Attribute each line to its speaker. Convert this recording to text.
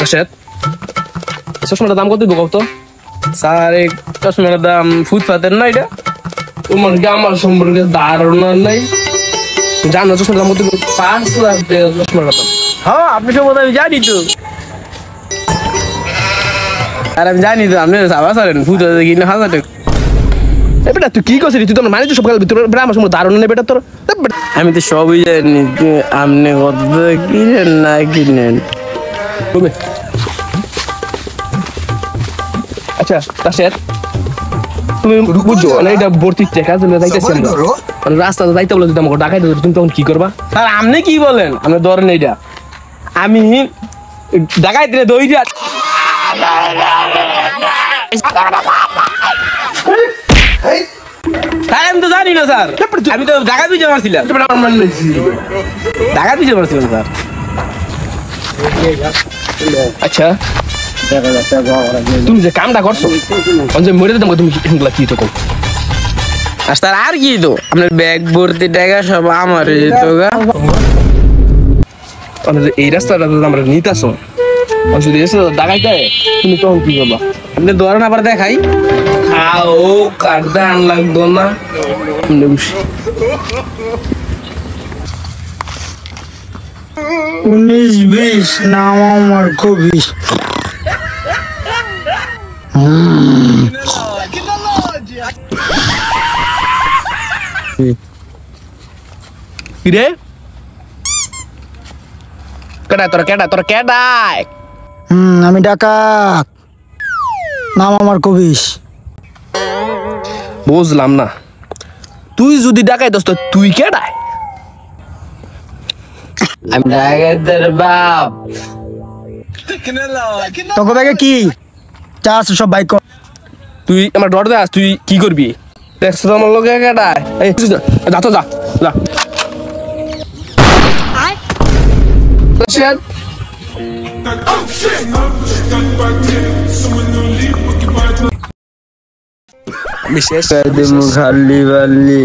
Speaker 1: রাশেদ চশমাটার দাম কত দিব তো? স্যার এই চশমাটার দাম ফুটপাতের না এটা? তোমার কি আমার সম্পর্কে ধারণা নাই? জানো চশমার দাম কত? 5 লাখ টাকা চশমার দাম। হ্যাঁ আপনি সব কথা আমি জানি তো। আর আমি জানি তো আপনি সাবা সারেন ফুটপাতে কিনে 1000 টাকা। এ বেটা তুই কি করছিস? তুই তো মানে তো সব কাল ভিতরে বেটা আমার সম্পর্কে ধারণা নেই বেটা তোর। আমি তো সবই জানি আপনি কত কিনেন না কিনেন। আচ্ছা রাশেদ তুমি বুঝছো না এটা ভর্তি টাকা জন্য যাইতেছি আমরা রাস্তাতে যাইতে বলে যদি আমাকে ডাকাই দিত তুমি তখন কি করবা? স্যার আপনি কি বলেন? আপনি ধরেন এইটা আমি ডাকাই দিলে দই দিয়া আমি তো জানি না স্যার, আমি তো ডাকাত পিছিয়ে মারছিলাম, ডাকাত পিছিয়ে মারছিলাম স্যার। আচ্ছা তুমি যে কামটা করছো মরে যেতাম তুমি কি তো কম
Speaker 2: স্যার আর কি তো আপনার ব্যাগ ভর্তি টাকা সব আমার যেত গা।
Speaker 1: এই রাস্তাটা আমরা নিতাছো যদি এসে ডাকাই দেয় তুমি তখন কি করবা?
Speaker 2: আপনি ধরেন আবার দেখাই
Speaker 1: ও কাটতে আন লাগতো না।
Speaker 3: 19-20 নাম আমার কবি।
Speaker 1: কিরে কেডা তোর কেডা তোর কেডায়?
Speaker 3: আমি ডাকাত, নাম আমার কবিশ।
Speaker 1: বুঝলাম না, তুই যদি ডাকাই দোস্ত তুই কেডায়?
Speaker 2: আমি ডাকাতের বাপ।
Speaker 3: তোকে ব্যাগে কি চাস সব বাইক?
Speaker 1: তুই আমার ডর দাস, তুই কি করবি? দেখছো তো আমার লোকে কেডায়? এই যা তো যা যা।
Speaker 2: বিশেষ খালি বালি